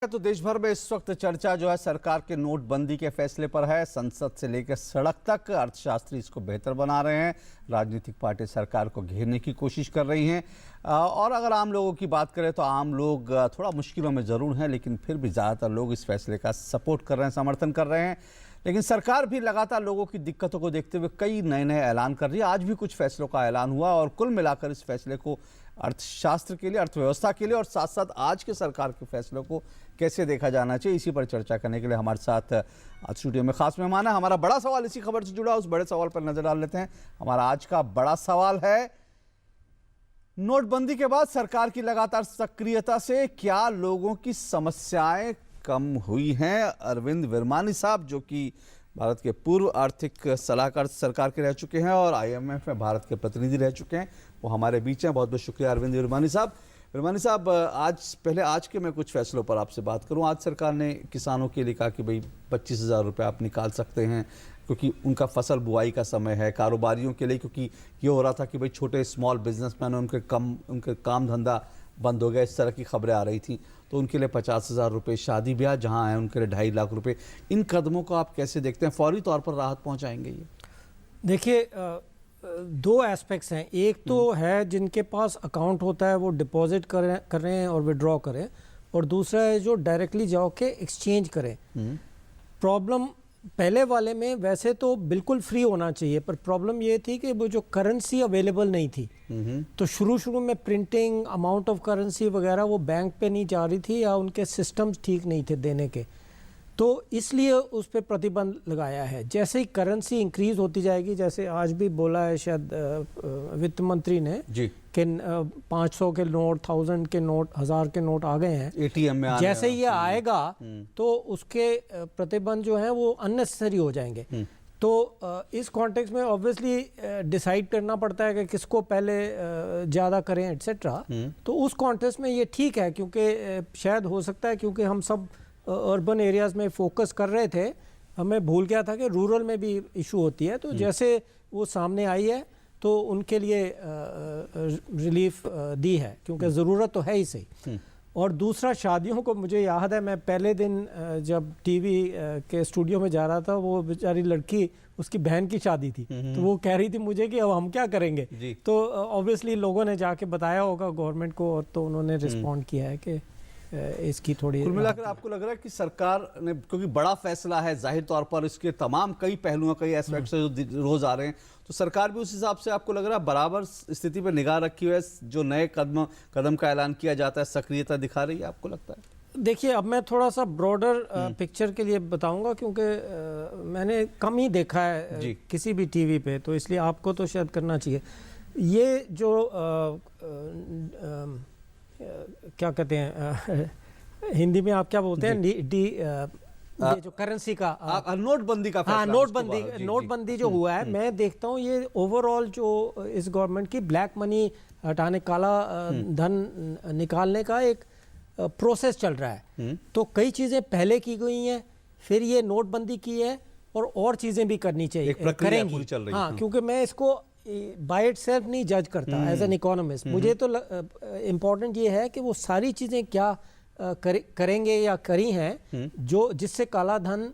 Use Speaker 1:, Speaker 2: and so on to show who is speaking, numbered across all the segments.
Speaker 1: तो देश भर में इस वक्त चर्चा जो है सरकार के नोटबंदी के फैसले पर है। संसद से लेकर सड़क तक अर्थशास्त्री इसको बेहतर बना रहे हैं। राजनीतिक पार्टी सरकार को घेरने की कोशिश कर रही हैं। और अगर आम लोगों की बात करें तो आम लोग थोड़ा मुश्किलों में ज़रूर हैं, लेकिन फिर भी ज़्यादातर लोग इस फैसले का सपोर्ट कर रहे हैं, समर्थन कर रहे हैं। लेकिन सरकार भी लगातार लोगों की दिक्कतों को देखते हुए कई नए ऐलान कर रही है। आज भी कुछ फैसलों का ऐलान हुआ और कुल मिलाकर इस फैसले को अर्थशास्त्र के लिए, अर्थव्यवस्था के लिए और साथ साथ आज के सरकार के फैसलों को कैसे देखा जाना चाहिए, इसी पर चर्चा करने के लिए हमारे साथ आज स्टूडियो में खास मेहमान है। हमारा बड़ा सवाल इसी खबर से जुड़ा, उस बड़े सवाल पर नजर डाल लेते हैं। हमारा आज का बड़ा सवाल है, नोटबंदी के बाद सरकार की लगातार सक्रियता से क्या लोगों की समस्याएं कम हुई हैं? अरविंद विरमानी साहब, जो कि भारत के पूर्व आर्थिक सलाहकार सरकार के रह चुके हैं और IMF में भारत के प्रतिनिधि रह चुके हैं, वो हमारे बीच हैं। बहुत बहुत शुक्रिया अरविंद विरमानी साहब। विरमानी साहब, आज के मैं कुछ फैसलों पर आपसे बात करूं। आज सरकार ने किसानों के लिए कहा कि भाई 25,000 रुपये आप निकाल सकते हैं क्योंकि उनका फसल बुआई का समय है। कारोबारियों के लिए, क्योंकि ये हो रहा था कि भाई छोटे स्मॉल बिजनेसमैन उनके काम धंधा बंद हो गया, इस तरह की खबरें आ रही थी, तो उनके लिए 50,000 रुपये, शादी ब्याह जहां है उनके लिए 2.5 लाख रुपए। इन कदमों को आप कैसे देखते हैं? फौरी तौर पर राहत पहुंचाएंगे ये?
Speaker 2: देखिए, दो एस्पेक्ट्स हैं। एक तो है जिनके पास अकाउंट होता है वो डिपॉजिट कर रहे हैं और विड्रॉ करें, और दूसरा है जो डायरेक्टली जाओ के एक्सचेंज करें। प्रॉब्लम पहले वाले में वैसे तो बिल्कुल फ्री होना चाहिए, पर प्रॉब्लम ये थी कि वो जो करेंसी अवेलेबल नहीं थी, तो शुरू में प्रिंटिंग, अमाउंट ऑफ करेंसी वगैरह वो बैंक पे नहीं जा रही थी या उनके सिस्टम्स ठीक नहीं थे देने के, तो इसलिए उस पर प्रतिबंध लगाया है। जैसे ही करेंसी इंक्रीज होती जाएगी, जैसे आज भी बोला है शायद वित्त मंत्री ने कि 500 के नोट, 1000 के नोट, 1000 के नोट आ गए हैं ATM में। जैसे ये आएगा तो उसके प्रतिबंध जो है वो अननेसेसरी हो जाएंगे। तो इस कॉन्टेक्स्ट में ऑब्वियसली डिसाइड करना पड़ता है कि किसको पहले ज़्यादा करें एटसेट्रा। तो उस कॉन्टेक्स्ट में ये ठीक है, क्योंकि शायद हो सकता है क्योंकि हम सब अर्बन एरियाज़ में फोकस कर रहे थे, हमें भूल गया था कि रूरल में भी इशू होती है। तो जैसे वो सामने आई है तो उनके लिए रिलीफ दी है, क्योंकि ज़रूरत तो है ही सही। और दूसरा, शादियों को मुझे याद है, मैं पहले दिन जब टीवी के स्टूडियो में जा रहा था, वो बेचारी लड़की, उसकी बहन की शादी थी, तो वो कह रही थी मुझे कि अब हम क्या करेंगे। तो ऑब्वियसली लोगों ने जाके बताया होगा गवर्नमेंट को, और तो उन्होंने रिस्पॉन्ड किया है कि इसकी थोड़ी।
Speaker 1: कुल मिलाकर आपको लग रहा है कि सरकार ने, क्योंकि बड़ा फैसला है, जाहिर तौर पर इसके तमाम कई पहलुओं, कई एस्पेक्ट्स जो रोज आ रहे हैं, तो सरकार भी उस हिसाब से आपको लग रहा है बराबर स्थिति पर निगाह रखी हुई है, जो नए कदम का ऐलान किया जाता है सक्रियता दिखा रही है, आपको लगता है?
Speaker 2: देखिए, अब मैं थोड़ा सा ब्रॉडर पिक्चर के लिए बताऊंगा, क्योंकि मैंने कम ही देखा है किसी भी टीवी पे, तो इसलिए आपको तो शायद करना चाहिए। ये जो क्या कहते हैं हिंदी में, आप क्या बोलते हैं, ये जो करेंसी का,
Speaker 1: नोटबंदी का,
Speaker 2: हाँ, नोटबंदी जो हुआ है, मैं देखता हूँ ये ओवरऑल जो इस गवर्नमेंट की ब्लैक मनी हटाने, काला धन निकालने का एक प्रोसेस चल रहा है। तो कई चीजें पहले की गई हैं, फिर ये नोटबंदी की है, और चीजें भी करनी चाहिए, करेंगी। हाँ, क्योंकि मैं इसको बाय इटसेल्फ नहीं जज करता एज एन इकोनॉमिस्ट। मुझे तो इम्पोर्टेंट ये है कि वो सारी चीजें क्या करेंगे या करी हैं जो जिससे काला धन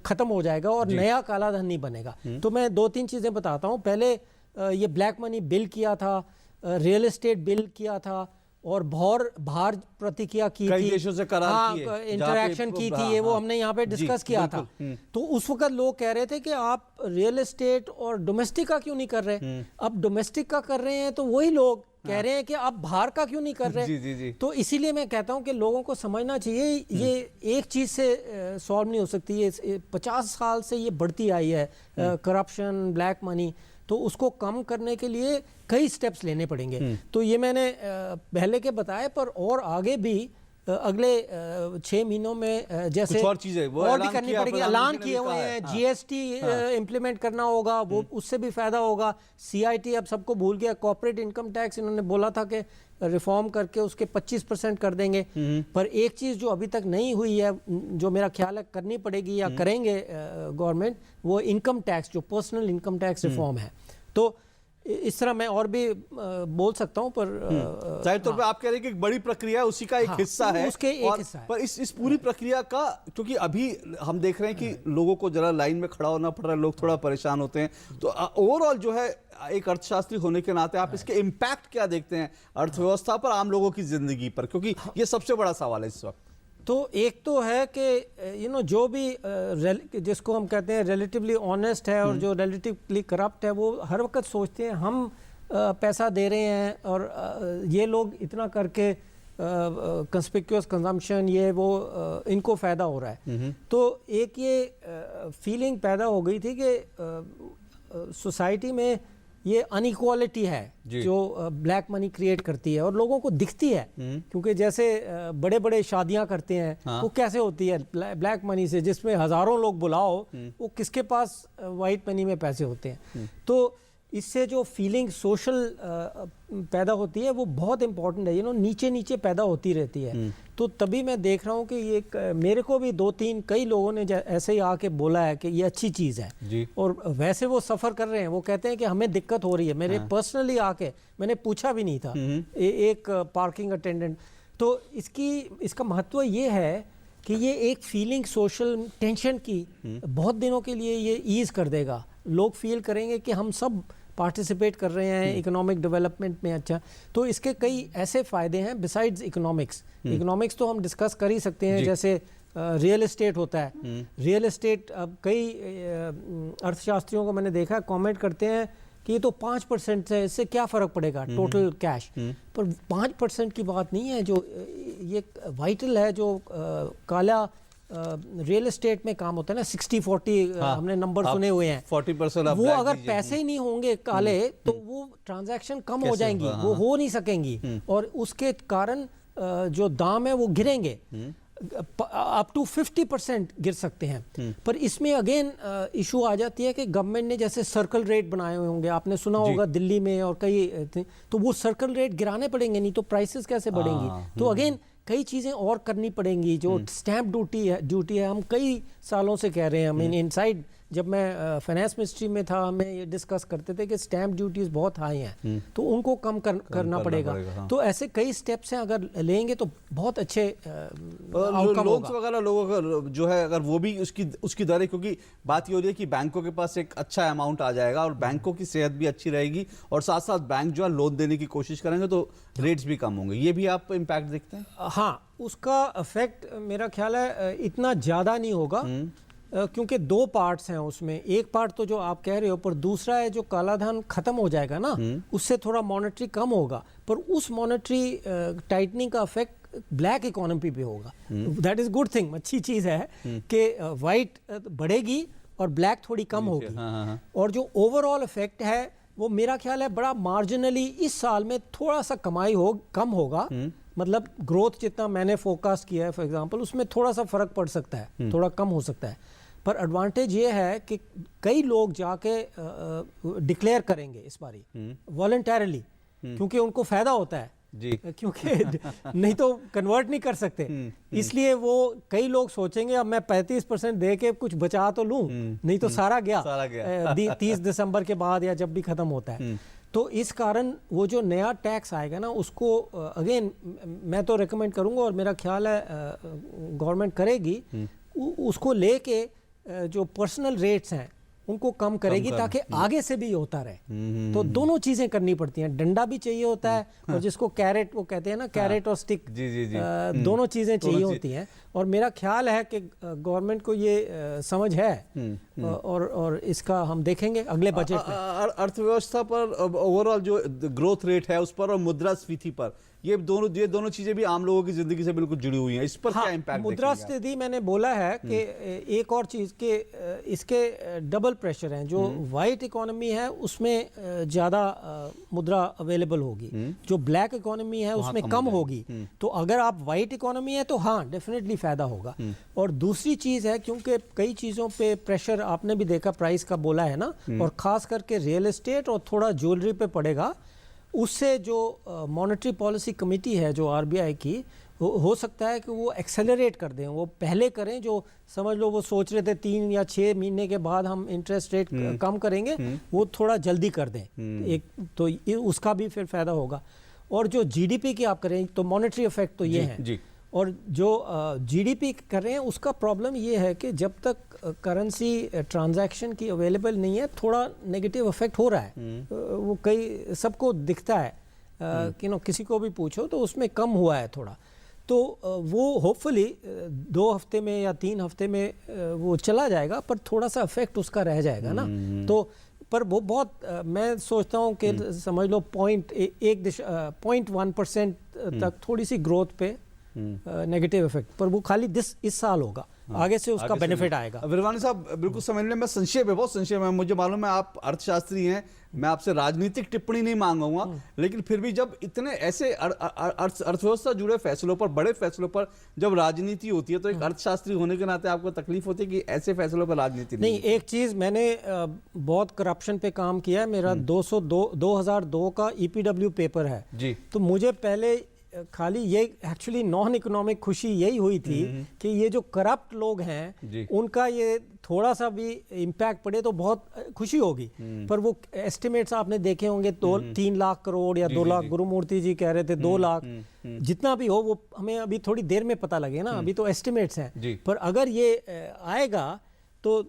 Speaker 2: खत्म हो जाएगा और नया काला धन नहीं बनेगा। तो मैं 2-3 चीजें बताता हूँ। पहले ये ब्लैक मनी बिल किया था, रियल एस्टेट बिल किया था, और भार प्रतिक्रिया की थी,
Speaker 1: देशों से करार किए,
Speaker 2: इंटरेक्शन की थी, ये वो हमने यहाँ पे डिस्कस किया था। तो उस वक्त लोग कह रहे थे कि आप रियल एस्टेट और डोमेस्टिक का क्यों नहीं कर रहे। अब डोमेस्टिक का कर रहे हैं तो वही लोग कह रहे हैं कि आप बाहर का क्यों नहीं कर रहे। तो इसीलिए मैं कहता हूं कि लोगों को समझना चाहिए, ये एक चीज से सॉल्व नहीं हो सकती। ये 50 साल से ये बढ़ती आई है, करप्शन, ब्लैक मनी, तो उसको कम करने के लिए कई स्टेप्स लेने पड़ेंगे। तो ये मैंने पहले के बताए, पर और आगे भी अगले 6 महीनों में जैसे
Speaker 1: और चीजें वो
Speaker 2: और भी करनी पड़ेगी। ऐलान किए हुए हैं, GST इम्प्लीमेंट करना होगा, वो उससे भी फायदा होगा। CIT अब सबको भूल गया, कॉर्पोरेट इनकम टैक्स इन्होंने बोला था कि रिफॉर्म करके उसके 25% कर देंगे। पर एक चीज जो अभी तक नहीं हुई है, जो मेरा ख्याल है करनी पड़ेगी या करेंगे गवर्नमेंट, वो इनकम टैक्स, जो पर्सनल इनकम टैक्स रिफॉर्म है। तो इस तरह मैं और भी बोल सकता हूं, पर
Speaker 1: जाहिर तौर पे आप कह रहे हैं कि एक बड़ी प्रक्रिया है, उसी का एक हिस्सा है,
Speaker 2: उसके एक
Speaker 1: और
Speaker 2: हिस्सा है।
Speaker 1: पर इस पूरी प्रक्रिया का, क्योंकि अभी हम देख रहे हैं कि लोगों को जरा लाइन में खड़ा होना पड़ रहा है, लोग थोड़ा परेशान होते हैं, तो ओवरऑल जो है एक अर्थशास्त्री होने के नाते आप इसके इम्पैक्ट क्या देखते हैं अर्थव्यवस्था पर, आम लोगों की जिंदगी पर, क्योंकि ये सबसे बड़ा सवाल है इस वक्त।
Speaker 2: तो एक तो है कि जो भी जिसको हम कहते हैं रिलेटिवली ऑनेस्ट है और जो रिलेटिवली करप्ट है, वो हर वक्त सोचते हैं हम पैसा दे रहे हैं और ये लोग इतना करके कंस्पिक्यूअस कंजम्पशन ये वो इनको फ़ायदा हो रहा है। तो एक ये फीलिंग पैदा हो गई थी कि सोसाइटी में ये अनइक्वालिटी है जो ब्लैक मनी क्रिएट करती है और लोगों को दिखती है, क्योंकि जैसे बड़े बड़े शादियां करते हैं वो कैसे होती है ब्लैक मनी से, जिसमें हजारों लोग बुलाओ, वो किसके पास वाइट मनी में पैसे होते हैं। तो इससे जो फीलिंग सोशल पैदा होती है वो बहुत इंपॉर्टेंट है, नीचे नीचे पैदा होती रहती है। तो तभी मैं देख रहा हूँ कि ये मेरे को भी 2-3 कई लोगों ने ऐसे ही आके बोला है कि ये अच्छी चीज़ है जी। और वैसे वो सफ़र कर रहे हैं, वो कहते हैं कि हमें दिक्कत हो रही है। मेरे पर्सनली आके मैंने पूछा भी नहीं था, एक पार्किंग अटेंडेंट। तो इसका महत्व ये है कि ये एक फीलिंग सोशल टेंशन की बहुत दिनों के लिए ये ईज कर देगा। लोग फील करेंगे कि हम सब पार्टिसिपेट कर रहे हैं इकोनॉमिक डेवलपमेंट में। अच्छा, तो इसके कई ऐसे फ़ायदे हैं बिसाइड्स इकोनॉमिक्स। इकोनॉमिक्स तो हम डिस्कस कर ही सकते हैं, जैसे रियल एस्टेट होता है। रियल एस्टेट अब कई अर्थशास्त्रियों को मैंने देखा कमेंट करते हैं कि ये तो 5% है, इससे क्या फ़र्क पड़ेगा टोटल कैश। पर 5% की बात नहीं है, जो ये वाइटल है, जो काला रियल एस्टेट में काम होता है ना, 60-40 हमने नंबर सुने हुए हैं।
Speaker 1: 40%
Speaker 2: वो अगर पैसे ही नहीं होंगे काले तो वो ट्रांजैक्शन कम हो जाएंगी, वो हो नहीं सकेंगी और उसके कारण जो दाम है वो गिरेंगे, अप टू 50% गिर सकते हैं। पर इसमें अगेन इशू आ जाती है कि गवर्नमेंट ने जैसे सर्कल रेट बनाए हुए होंगे, आपने सुना होगा दिल्ली में और कई, तो वो सर्कल रेट गिराने पड़ेंगे, नहीं तो प्राइसेस कैसे बढ़ेंगी। तो अगेन कई चीज़ें और करनी पड़ेंगी। जो स्टैंप ड्यूटी है हम कई सालों से कह रहे हैं। हम इनसाइड जब मैं फाइनेंस मिनिस्ट्री में था, हमें ये डिस्कस करते थे कि स्टैम्प ड्यूटीज बहुत हाई हैं, तो उनको कम करना पड़ेगा। हाँ। तो ऐसे कई स्टेप्स हैं, अगर लेंगे तो बहुत अच्छे
Speaker 1: लोन्स वगैरह लोगों का जो है, अगर वो भी उसकी दरें, क्योंकि बात ये हो रही है कि बैंकों के पास एक अच्छा अमाउंट आ जाएगा और बैंकों की सेहत भी अच्छी रहेगी और साथ साथ बैंक जो है लोन देने की कोशिश करेंगे तो रेट्स भी कम होंगे। ये भी आप इम्पैक्ट देखते हैं?
Speaker 2: हाँ, उसका इफेक्ट मेरा ख्याल है इतना ज़्यादा नहीं होगा, क्योंकि 2 पार्ट्स हैं उसमें। एक पार्ट तो जो आप कह रहे हो, पर दूसरा है जो काला धन खत्म हो जाएगा ना, उससे थोड़ा मॉनेटरी कम होगा, पर उस मॉनेटरी टाइटनिंग का इफेक्ट ब्लैक इकोनॉमी पे होगा। दैट इज गुड थिंग, अच्छी चीज़ है कि वाइट बढ़ेगी और ब्लैक थोड़ी कम होगी। और जो ओवरऑल इफेक्ट है वो मेरा ख्याल है बड़ा मार्जिनली इस साल में थोड़ा सा कमाई कम होगा। मतलब ग्रोथ जितना मैंने फोरकास्ट किया है फॉर एग्जांपल, उसमें थोड़ा सा फर्क पड़ सकता है, थोड़ा कम हो सकता है। पर एडवांटेज ये है कि कई लोग जाके डिक्लेयर करेंगे इस बारी वॉलंटरली, क्योंकि उनको फायदा होता है जी। क्योंकि नहीं तो कन्वर्ट नहीं कर सकते, इसलिए वो कई लोग सोचेंगे अब मैं 35% दे के कुछ बचा तो लूं, नहीं तो सारा गया 30 दिसंबर के बाद या जब भी खत्म होता है। तो इस कारण वो जो नया टैक्स आएगा ना, उसको अगेन मैं तो रेकमेंड करूंगा और मेरा ख्याल है गवर्नमेंट करेगी, उसको लेके जो पर्सनल रेट्स हैं उनको कम करेगी ताकि आगे से भी होता रहे। तो दोनों चीजें करनी पड़ती हैं, डंडा भी चाहिए होता है और जिसको कैरेट वो कहते हैं ना, कैरेट और स्टिक, दोनों चीजें चाहिए होती हैं। और मेरा ख्याल है कि गवर्नमेंट को ये समझ है और इसका हम देखेंगे अगले बजट में।
Speaker 1: अर्थव्यवस्था पर ओवरऑल जो ग्रोथ रेट है उस पर और मुद्रास्फीति पर, ये दोनों चीजें भी आम लोगों की जिंदगी से बिल्कुल जुड़ी हुई हैं। इस पर क्या इम्पैक्ट?
Speaker 2: मुद्रास्फीति मैंने बोला है कि एक और चीज के इसके डबल प्रेशर हैं। जो वाइट इकोनॉमी है उसमें ज्यादा मुद्रा अवेलेबल होगी, जो ब्लैक इकोनॉमी है उसमें कम होगी। तो अगर आप वाइट इकोनॉमी है तो हाँ डेफिनेटली फायदा होगा। और दूसरी चीज है, क्योंकि कई चीजों पे प्रेशर आपने भी देखा, प्राइस का बोला है ना, और खास करके रियल एस्टेट और थोड़ा ज्वेलरी पे पड़ेगा। उससे जो मॉनेटरी पॉलिसी कमेटी है जो आरबीआई की, हो सकता है कि वो एक्सेलरेट कर दें, वो पहले करें, जो समझ लो वो सोच रहे थे 3 या 6 महीने के बाद हम इंटरेस्ट रेट कम करेंगे, वो थोड़ा जल्दी कर दें, एक तो उसका भी फिर फायदा होगा। और जो जीडीपी की आप करें तो मॉनेटरी इफेक्ट तो ये है
Speaker 1: जी।
Speaker 2: और जो जीडीपी कर रहे हैं उसका प्रॉब्लम ये है कि जब तक करेंसी ट्रांजैक्शन की अवेलेबल नहीं है, थोड़ा नेगेटिव इफेक्ट हो रहा है, वो कई सबको दिखता है कि नो किसी को भी पूछो तो उसमें कम हुआ है थोड़ा, तो वो होपफुली 2 हफ्ते में या 3 हफ्ते में वो चला जाएगा, पर थोड़ा सा इफेक्ट उसका रह जाएगा ना। तो पर वो बहुत मैं सोचता हूँ कि समझ लो 0.1% तक थोड़ी सी ग्रोथ पे नेगेटिव इफेक्ट, पर वो खाली इस साल होगा, आगे से उसका बेनिफिट आएगा।
Speaker 1: विरमानी साहब बिल्कुल समझने में संक्षेप है, बहुत संक्षेप है, मुझे मालूम है आप अर्थशास्त्री हैं, मैं आपसे राजनीतिक टिप्पणी नहीं मांगूंगा, लेकिन फिर भी जब इतने ऐसे अर्थव्यवस्था जुड़े फैसलों पर, बड़े फैसलों पर जब राजनीति होती है, तो एक अर्थशास्त्री होने के नाते आपको तकलीफ होती है कि ऐसे फैसलों पर राजनीति
Speaker 2: नहीं। एक चीज मैंने बहुत करप्शन पे काम किया है, मेरा 2002 का ईपीडब्ल्यू पेपर है
Speaker 1: जी।
Speaker 2: तो मुझे पहले खाली ये एक्चुअली नॉन इकोनॉमिक खुशी यही हुई थी कि ये जो करप्ट लोग हैं उनका ये थोड़ा सा भी इम्पैक्ट पड़े तो बहुत खुशी होगी, पर वो एस्टिमेट्स आपने देखे होंगे 3 लाख करोड़ या 2 लाख, गुरुमूर्ति जी कह रहे थे 2 लाख, जितना भी हो वो हमें अभी थोड़ी देर में पता लगे ना, अभी तो एस्टिमेट्स हैं, पर अगर ये आएगा तो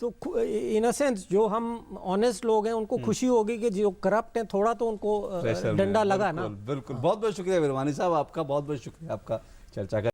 Speaker 2: इन अ सेंस जो हम ऑनेस्ट लोग हैं उनको खुशी होगी कि जो करप्ट हैं थोड़ा तो उनको डंडा लगा ना।
Speaker 1: बिल्कुल। बहुत बहुत शुक्रिया विरमानी साहब आपका, बहुत बहुत शुक्रिया आपका चर्चा का।